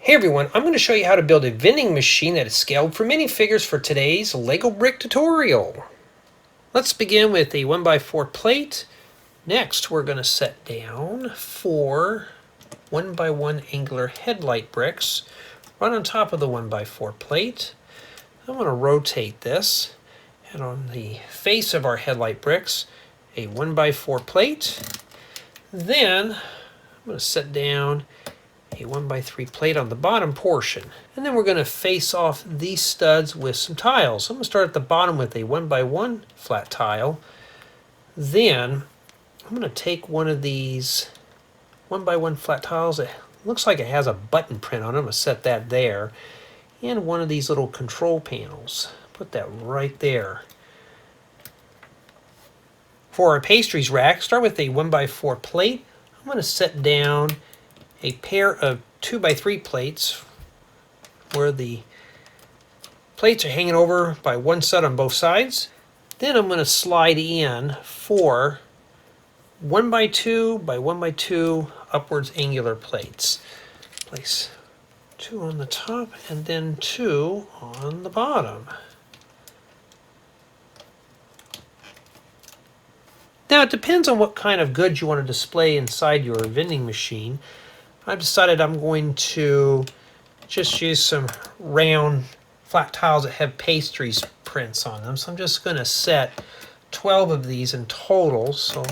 Hey everyone, I'm going to show you how to build a vending machine that is scaled for minifigures for today's Lego Brick tutorial. Let's begin with a 1x4 plate. Next, we're going to set down 4 1x1 angular headlight bricks right on top of the 1x4 plate. I'm going to rotate this, and on the face of our headlight bricks, a 1x4 plate. Then, I'm going to set down a 1x3 plate on the bottom portion. And then we're going to face off these studs with some tiles. I'm going to start at the bottom with a 1x1 flat tile. Then I'm going to take one of these 1x1 flat tiles. It looks like it has a button print on it. I'm going to set that there. And one of these little control panels. Put that right there. For our pastries rack, start with a 1x4 plate. I'm going to set down a pair of 2x3 plates where the plates are hanging over by one side on both sides. Then I'm going to slide in 4 1x2 by 1x2 upwards angular plates. Place 2 on the top and then 2 on the bottom. Now it depends on what kind of goods you want to display inside your vending machine. I've decided I'm going to just use some round flat tiles that have pastries prints on them. So I'm just going to set 12 of these in total. So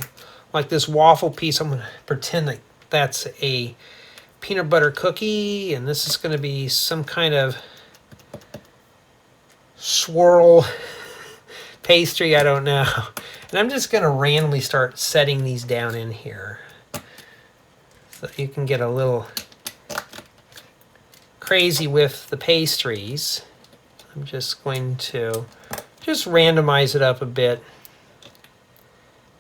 like this waffle piece, I'm going to pretend that that's a peanut butter cookie, and this is going to be some kind of swirl pastry, I don't know. And I'm just going to randomly start setting these down in here, so you can get a little crazy with the pastries. I'm just going to randomize it up a bit.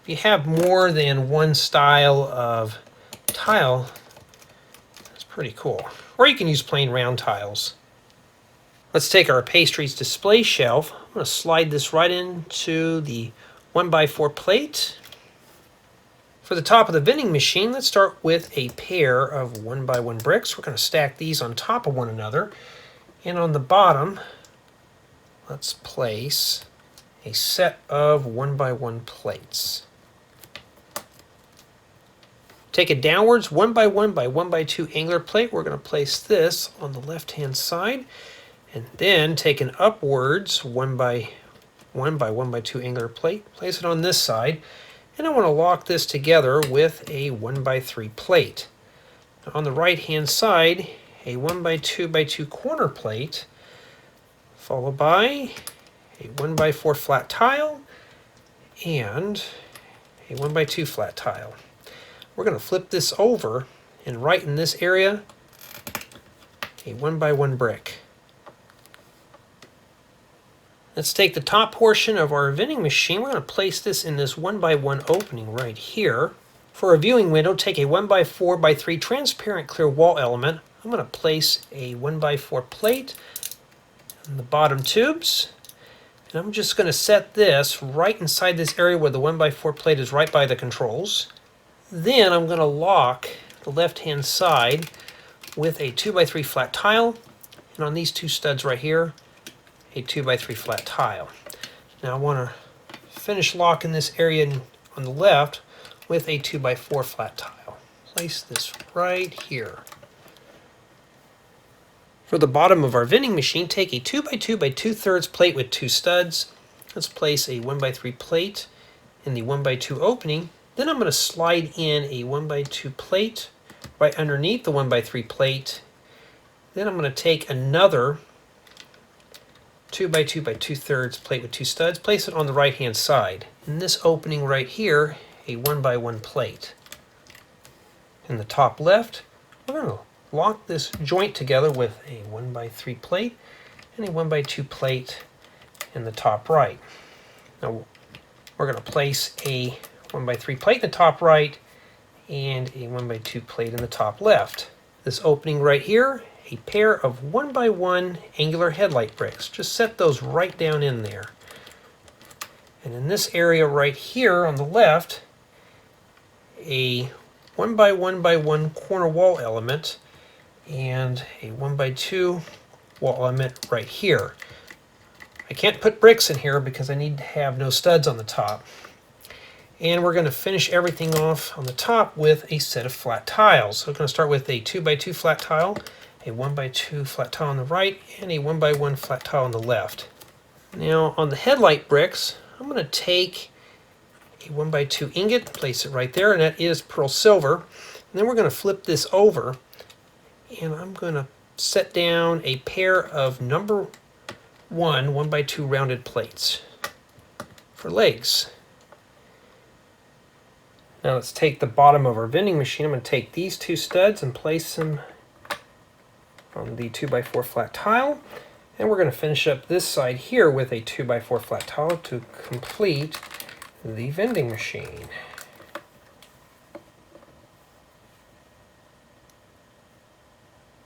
If you have more than one style of tile, that's pretty cool. Or you can use plain round tiles. Let's take our pastries display shelf. I'm going to slide this right into the 1x4 plate. For the top of the vending machine, let's start with a pair of 1x1 bricks. We're going to stack these on top of one another. And on the bottom, let's place a set of 1x1 plates. Take a downwards 1x1 by 1x2 angular plate. We're going to place this on the left-hand side. And then take an upwards 1x1 by 1x2 angular plate. Place it on this side. And I want to lock this together with a 1x3 plate. Now on the right hand side, a 1x2x2 corner plate, followed by a 1x4 flat tile and a 1x2 flat tile. We're going to flip this over, and right in this area, a 1x1 brick. Let's take the top portion of our vending machine. We're going to place this in this 1x1 opening right here. For a viewing window, take a 1x4x3 transparent clear wall element. I'm going to place a 1x4 plate in the bottom tubes. And I'm just going to set this right inside this area where the 1x4 plate is right by the controls. Then I'm going to lock the left-hand side with a 2x3 flat tile. And on these two studs right here, a 2x3 flat tile. Now I want to finish locking this area on the left with a 2x4 flat tile. Place this right here. For the bottom of our vending machine, take a 2x2 by 2/3 plate with 2 studs. Let's place a 1x3 plate in the 1x2 opening. Then I'm going to slide in a 1x2 plate right underneath the 1x3 plate. Then I'm going to take another 2x2 by 2/3 plate with 2 studs, place it on the right hand side. In this opening right here, a 1x1 plate. In the top left, we're going to lock this joint together with a 1x3 plate and a 1x2 plate in the top right. Now we're going to place a 1x3 plate in the top right and a 1x2 plate in the top left. This opening right here, a pair of 1x1 angular headlight bricks. Just set those right down in there. And in this area right here on the left, a 1x1 by 1 corner wall element and a 1x2 wall element right here. I can't put bricks in here because I need to have no studs on the top. And we're going to finish everything off on the top with a set of flat tiles. So we're going to start with a 2x2 flat tile, a 1x2 flat tile on the right, and a 1x1 flat tile on the left. Now on the headlight bricks, I'm going to take a 1x2 ingot, place it right there, and that is pearl silver. And then we're going to flip this over, and I'm going to set down a pair of number 1x2 rounded plates for legs. Now let's take the bottom of our vending machine. I'm going to take these two studs and place them on the 2x4 flat tile. And we're going to finish up this side here with a 2x4 flat tile to complete the vending machine.